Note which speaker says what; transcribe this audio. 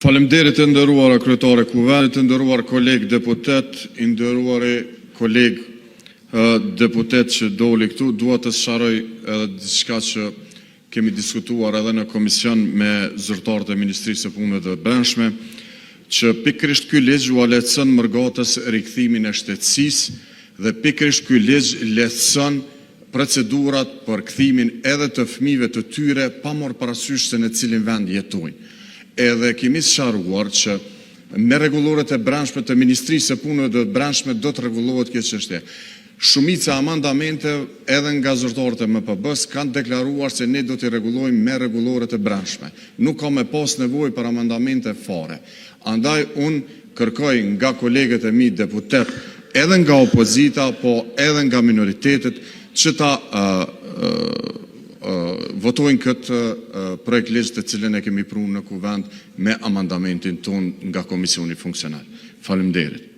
Speaker 1: Faleminderit të nderuara kryetare kuvendit, të nderuar kolegë deputet, i nderuari kolegë deputet që doli këtu, dua të sqaroj edhe diçka që kemi diskutuar edhe në komision me zyrtarët e Ministrisë së Punëve të Brendshme, që pikërisht ky ligj u lehtëson mërgatës rikthimin e shtetësisë dhe pikërisht ky ligj lehtëson procedurat për kthimin edhe të fëmijëve të tyre pa marrë parasysh se në cilin vend jetojnë. Edhe kemi sqaruar që me rregulloret e brendshme të Ministrisë së Punëve të Brendshme do të rregullohet kjo çështje. Shumica amandamente edhe nga zyrtarët e MPB-s kanë deklaruar se ne do t'i rregullojmë me rregulloret e brendshme. Nuk ka me pas nevojë për amandamente fare. Andaj unë kërkoj nga kolegët e mi deputet, edhe nga opozita, po edhe nga minoritetet, që ta votojnë këtë projekt ligj të cilën e kemi prunë në kuvend me amandamentin ton nga Komisioni Funksional. Faleminderit.